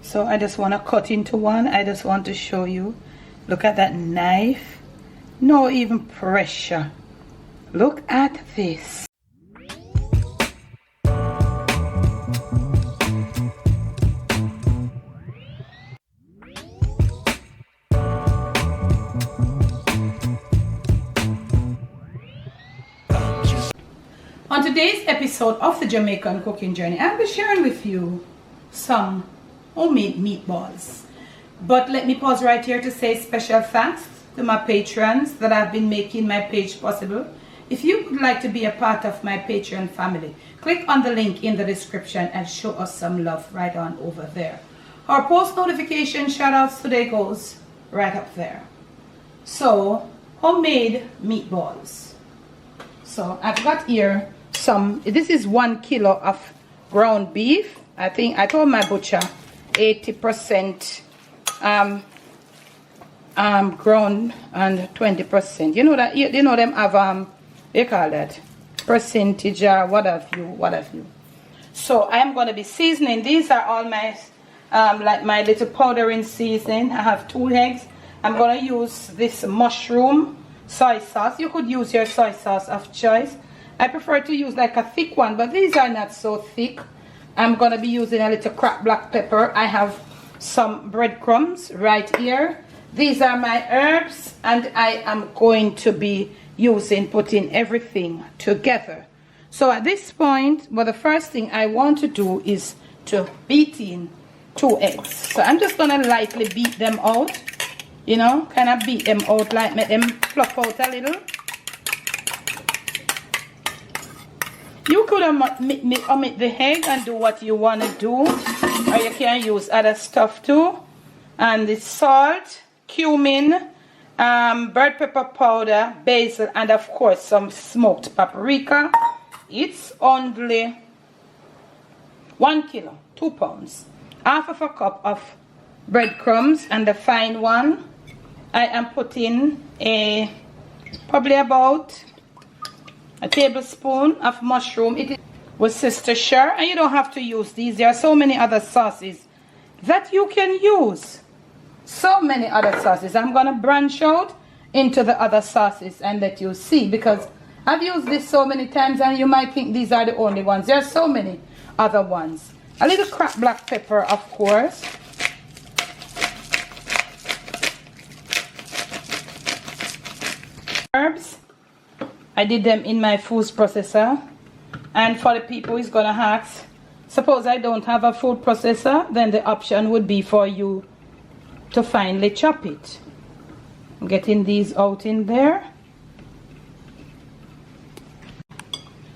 So I just want to cut into one. I just want to show you. Look at that knife. No even pressure. Look at this. On today's episode of the Jamaican Cooking Journey, I'll be sharing with you some homemade meatballs. But let me pause right here to say special thanks to my patrons that have been making my page possible. If you would like to be a part of my Patreon family, click on the link in the description and show us some love right on over there. Our post notification shoutouts today goes right up there. So, homemade meatballs. So I've got here some, this is 1 kilo of ground beef. I think I told my butcher 80% ground and 20%. You know that, you know them have they call that percentage or what have you. So I am going to be seasoning. These are all my like my little powdering seasoning. I have 2 eggs. I'm going to use this mushroom soy sauce. You could use your soy sauce of choice. I prefer to use like a thick one, but these are not so thick. I'm going to be using a little cracked black pepper. I have some breadcrumbs right here. These are my herbs, and I am going to be putting everything together. So at this point, well, the first thing I want to do is to beat in 2 eggs. So I'm just going to lightly beat them out. You know, kind of beat them out, like make them fluff out a little. You could omit the egg and do what you want to do, or you can use other stuff too. And the salt, cumin, red pepper powder, basil, and of course some smoked paprika. It's only 1 kilo, 2 pounds. Half of a cup of breadcrumbs, and the fine one I am putting probably about a tablespoon of mushroom. It is Worcestershire, and you don't have to use these. There are so many other sauces that you can use. So many other sauces. I'm going to branch out into the other sauces and let you see, because I've used this so many times and you might think these are the only ones. There are so many other ones. A little cracked black pepper, of course. Herbs, I did them in my food processor. And for the people who's gonna ask, suppose I don't have a food processor, then the option would be for you to finely chop it. I'm getting these out in there.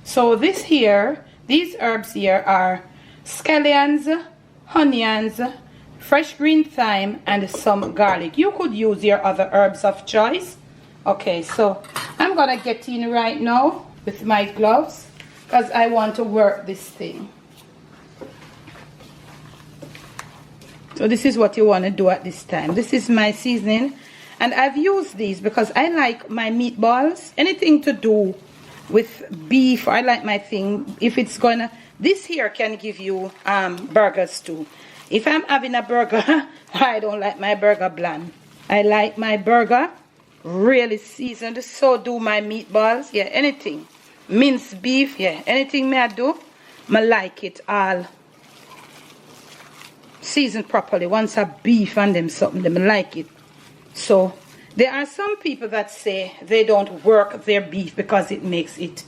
So this here, these herbs here are scallions, onions, fresh green thyme, and some garlic. You could use your other herbs of choice. Okay, so I'm gonna get in right now with my gloves because I want to work this thing. So this is what you want to do at this time. This is my seasoning, and I've used these because I like my meatballs, anything to do with beef. I like my thing. If it's gonna, this here can give you burgers too. If I'm having a burger, I don't like my burger bland. I like my burger really seasoned. So do my meatballs. Yeah, anything. Minced beef. Yeah, anything may I do, I like it all seasoned properly. Once a beef and them something, them like it. So there are some people that say they don't work their beef because it makes it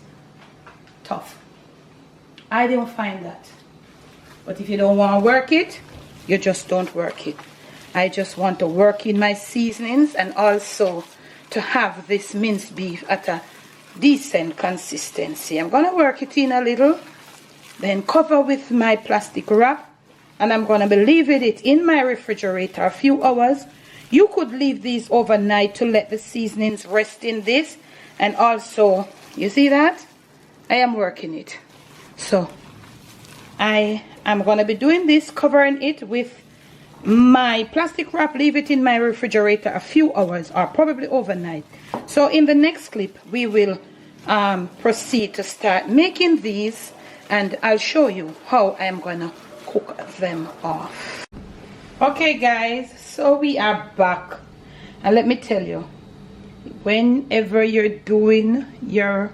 tough. I don't find that. But if you don't want to work it, you just don't work it. I just want to work in my seasonings and also to have this minced beef at a decent consistency. I'm going to work it in a little, then cover with my plastic wrap, and I'm going to be leaving it in my refrigerator a few hours. You could leave these overnight to let the seasonings rest in this, and also, you see that? I am working it. So I am going to be doing this, covering it with my plastic wrap, leave it in my refrigerator a few hours or probably overnight. So in the next clip we will proceed to start making these, and I'll show you how I'm gonna cook them off. Okay guys, so we are back, and let me tell you, whenever you're doing your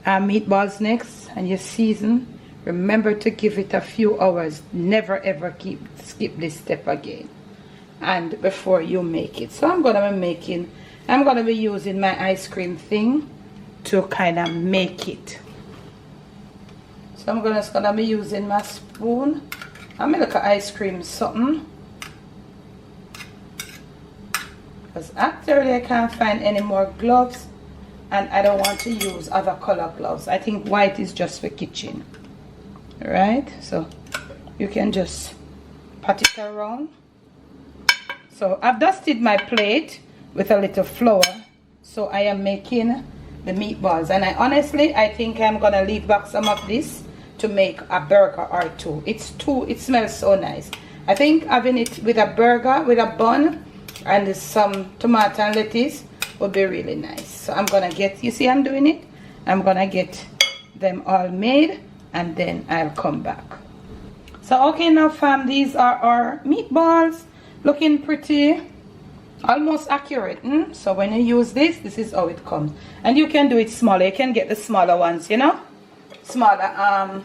meatballs next and you season, remember to give it a few hours. Never ever skip this step again, and before you make it. So I'm gonna be using my ice cream thing to kind of make it. So I'm gonna be using my spoon. I'm gonna look at ice cream something, because actually I can't find any more gloves, and I don't want to use other color gloves. I think white is just for kitchen. Right, so you can just pat it around. So I've dusted my plate with a little flour, so I am making the meatballs, and I think I'm gonna leave back some of this to make a burger or two. It smells so nice. I think having it with a burger with a bun and some tomato and lettuce would be really nice. So I'm gonna get, you see I'm doing it, I'm gonna get them all made, and then I'll come back. So okay, now fam, these are our meatballs, looking pretty almost accurate. So when you use this is how it comes, and you can do it smaller. You can get the smaller ones, you know, smaller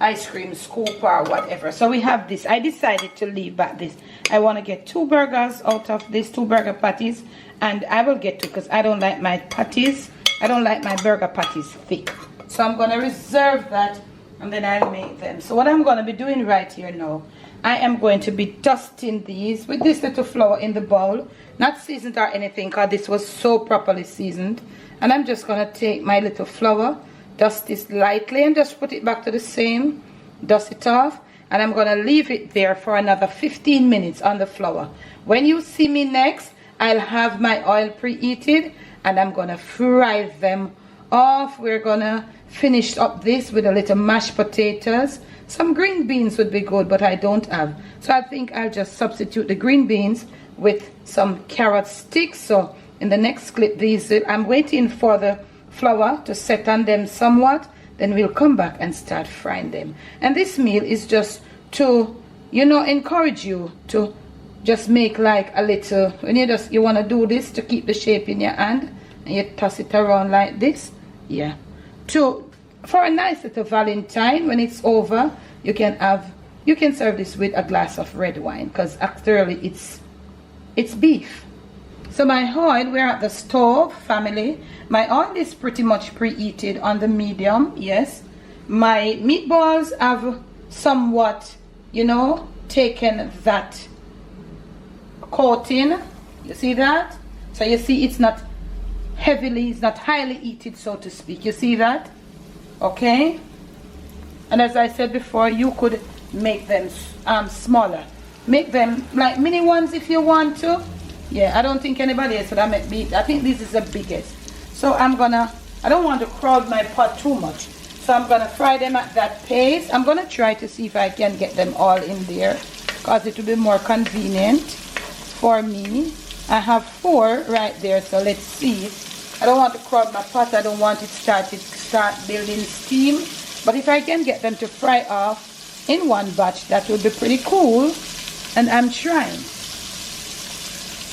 ice cream scoop or whatever. So we have this. I decided to leave back this. I want to get 2 burgers out of this, 2 burger patties, and I will get 2 because I don't like my patties, I don't like my burger patties thick. So I'm going to reserve that, and then I'll make them. So what I'm going to be doing right here now, I am going to be dusting these with this little flour in the bowl, not seasoned or anything, because this was so properly seasoned. And I'm just going to take my little flour, dust this lightly, and just put it back to the same, dust it off, and I'm going to leave it there for another 15 minutes on the flour. When you see me next, I'll have my oil preheated, and I'm going to fry them off. We're going to finish up this with a little mashed potatoes. Some green beans would be good, but I don't have, so I think I'll just substitute the green beans with some carrot sticks. So in the next clip, I'm waiting for the flour to set on them somewhat, then we'll come back and start frying them. And this meal is just to, you know, encourage you to just make like a little, when you want to do this to keep the shape in your hand, and you toss it around like this, yeah, for a nice little Valentine. When it's over, you can serve this with a glass of red wine, because actually it's beef. So my oil, we're at the stove, family. My oil is pretty much preheated on the medium, yes. My meatballs have somewhat, you know, taken that coating. You see that? So you see it's not heavily, it's not highly heated, so to speak. You see that? Okay. And as I said before, you could make them smaller. Make them like mini ones if you want to. Yeah, I don't think anybody else would have made big. I think this is the biggest. So I don't want to crowd my pot too much. So I'm gonna fry them at that pace. I'm gonna try to see if I can get them all in there, because it will be more convenient for me. I have 4 right there, so let's see. I don't want to crowd my pot. I don't want it start building steam. But if I can get them to fry off in one batch, that would be pretty cool. And I'm trying.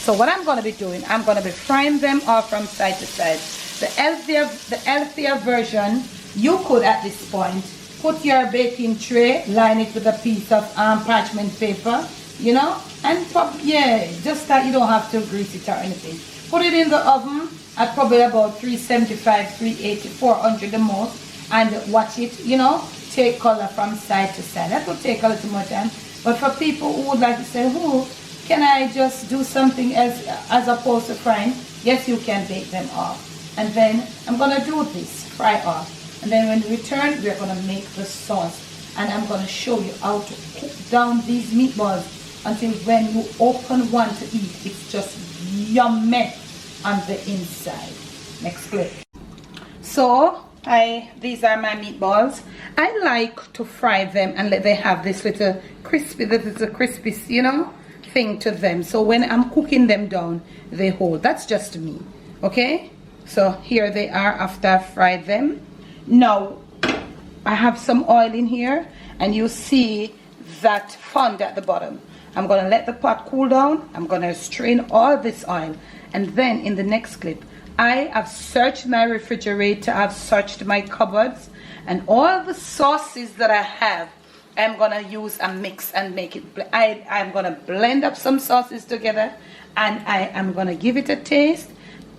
So what I'm going to be doing, I'm going to be frying them off from side to side. The healthier version, you could at this point put your baking tray, line it with a piece of parchment paper, you know, and just that you don't have to grease it or anything. Put it in the oven at probably about 375, 380, 400 the most, and watch it, you know, take color from side to side. That will take a little more time, but for people who would like to say, can I just do something as opposed to frying? Yes, you can bake them off. And then I'm going to do this, fry off. And then when we return, we're going to make the sauce. And I'm going to show you how to cook down these meatballs until when you open one to eat, it's just yummy on the inside. Next clip. So, these are my meatballs. I like to fry them and let they have this little crispy, you know, thing to them. So when I'm cooking them down, they hold. That's just me. Okay? So here they are after I fried them. Now, I have some oil in here, and you see that fond at the bottom. I'm going to let the pot cool down. I'm going to strain all this oil. And then in the next clip, I have searched my refrigerator. I've searched my cupboards. And all the sauces that I have, I'm going to use a mix and make it. I'm going to blend up some sauces together. And I am going to give it a taste.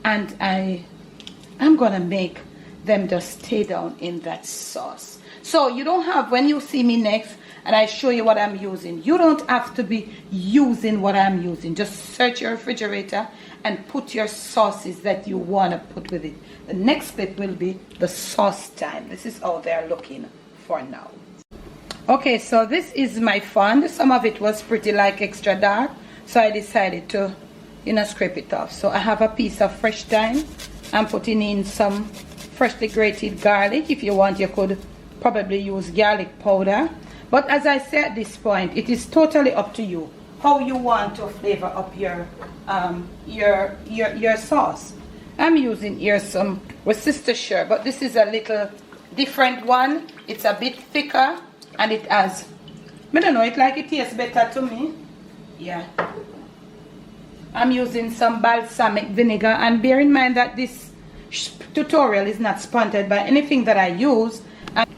And I'm going to make them just stay down in that sauce. So you don't have, when you see me next and I show you what I'm using, you don't have to be using what I'm using. Just search your refrigerator and put your sauces that you want to put with it. The next clip will be the sauce time. This is how they're looking for now. Okay, so this is my fond. Some of it was pretty like extra dark, so I decided to, you know, scrape it off. So I have a piece of fresh thyme. I'm putting in some freshly grated garlic. If you want, you could probably use garlic powder. But as I say at this point, it is totally up to you how you want to flavor up your sauce. I'm using here some Worcestershire, but this is a little different one. It's a bit thicker, and it has, I don't know, it tastes better to me. Yeah. I'm using some balsamic vinegar, and bear in mind that this tutorial is not sponsored by anything that I use. And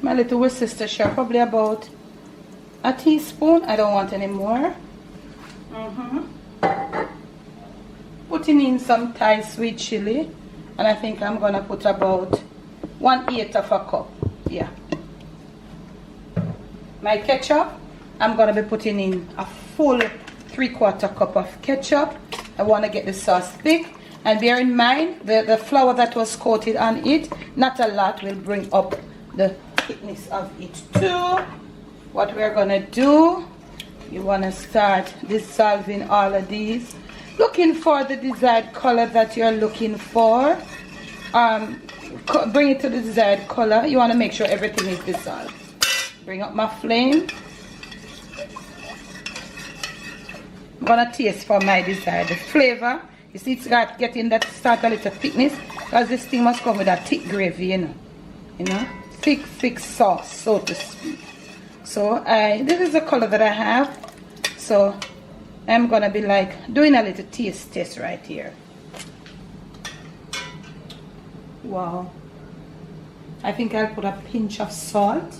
my little Worcestershire, probably about a teaspoon. I don't want any more. Putting in some Thai sweet chili, and I think I'm gonna put about 1/8 of a cup. Yeah. My ketchup, I'm gonna be putting in a full 3/4 cup of ketchup. I want to get the sauce thick, and bear in mind the flour that was coated on it, not a lot, will bring up the thickness of it too. What we're gonna do, you want to start dissolving all of these, looking for the desired color that you're looking for. Bring it to the desired color. You want to make sure everything is dissolved. Bring up my flame. I'm gonna taste for my desired flavor. You see, it's got getting that start a little thickness, because this thing must come with a thick gravy, you know, thick sauce, so to speak. So this is the color that I have. So I'm gonna be like doing a little taste test right here. Wow. I think I'll put a pinch of salt.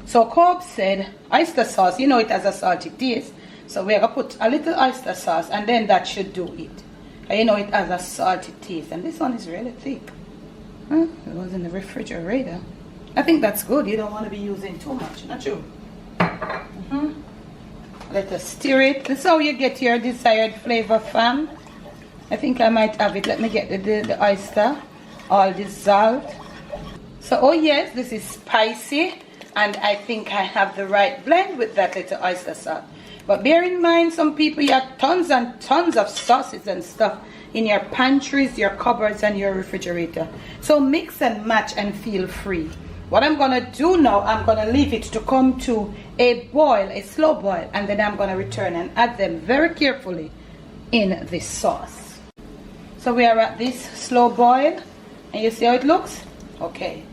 So Cobb said oyster sauce, you know, it has a salty taste. So we're gonna put a little oyster sauce, and then that should do it. And you know, it has a salty taste, and this one is really thick. It was in the refrigerator. I think that's good. You don't want to be using too much, not true? Let us stir it. This is how you get your desired flavor, fam. I think I might have it. Let me get the oyster all dissolved. So, oh yes, this is spicy, and I think I have the right blend with that little oyster sauce. But bear in mind, some people, you have tons and tons of sauces and stuff in your pantries, your cupboards, and your refrigerator. So mix and match and feel free. What I'm going to do now, I'm going to leave it to come to a boil, a slow boil, and then I'm going to return and add them very carefully in this sauce. So we are at this slow boil, and you see how it looks? Okay.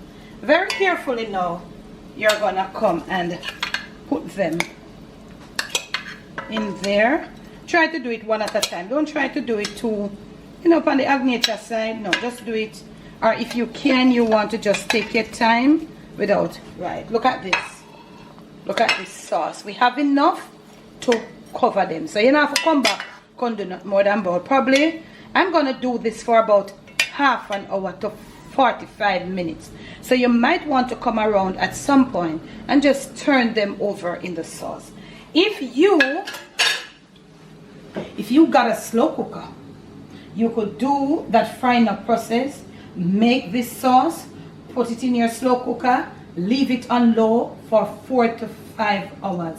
Very carefully now, you're going to come and put them in there. Try to do it one at a time. Don't try to do it too, you know, on the agnature side. No, just do it. Or if you can, you want to just take your time without. Right, look at this. Look at this sauce. We have enough to cover them. So you don't have to come back, can't do not more than about. Probably, I'm going to do this for about half an hour to 45 minutes. So you might want to come around at some point and just turn them over in the sauce. If you got a slow cooker, you could do that frying up process, make this sauce, put it in your slow cooker, leave it on low for 4 to 5 hours.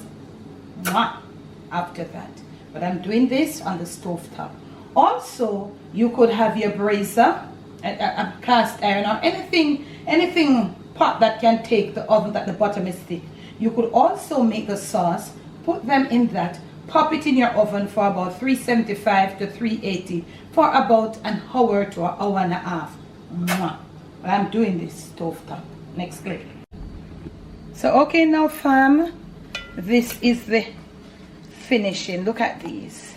After that. But I'm doing this on the stove top. Also, you could have your brazier, a cast iron, or anything pot that can take the oven that the bottom is thick. You could also make the sauce, put them in that, pop it in your oven for about 375 to 380 for about an hour to an hour and a half. I'm doing this stove top. Next clip. So okay now, fam, this is the finishing. Look at these.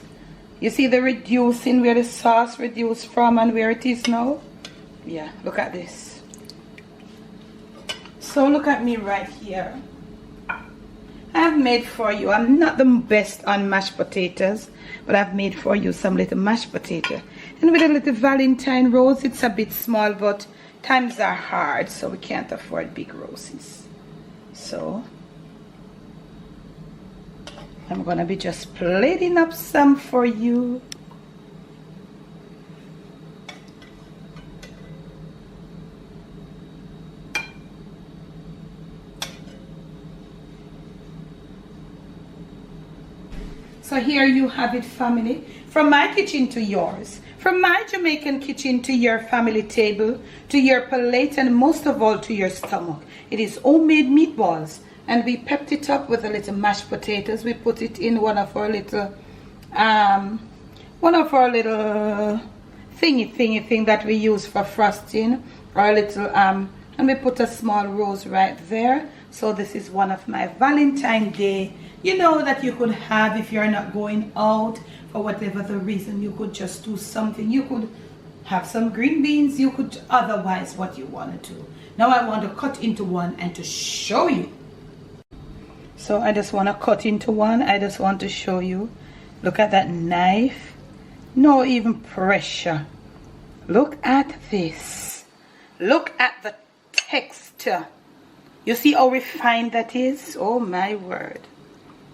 You see the reducing, where the sauce reduced from and where it is now? Yeah, look at this. So look at me right here. I've made for you, I'm not the best on mashed potatoes, but I've made for you some little mashed potato. And with a little Valentine rose, it's a bit small, but times are hard, so we can't afford big roses. So I'm gonna be just plating up some for you. So here you have it, family. From my kitchen to yours. From my Jamaican kitchen to your family table, to your plate, and most of all to your stomach. It is homemade meatballs. And we pepped it up with a little mashed potatoes. We put it in one of our little thingy thing that we use for frosting. Or a little and we put a small rose right there. So this is one of my Valentine Day, you know, that you could have if you're not going out for whatever the reason. You could just do something. You could have some green beans. You could otherwise what you want to do. Now I want to cut into one and to show you. So I just want to cut into one. I just want to show you. Look at that knife. No even pressure. Look at this. Look at the texture. You see how refined that is? Oh my word.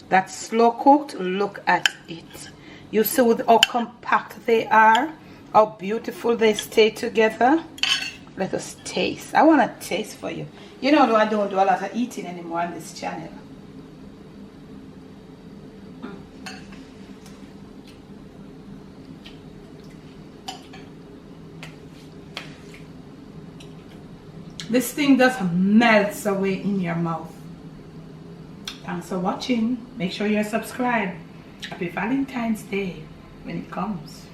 That's slow cooked. Look at it. You see how compact they are, how beautiful they stay together. Let us taste. I want to taste for you. You know, I don't do a lot of eating anymore on this channel. This thing just melts away in your mouth. Thanks for watching. Make sure you're subscribed. Happy Valentine's Day when it comes.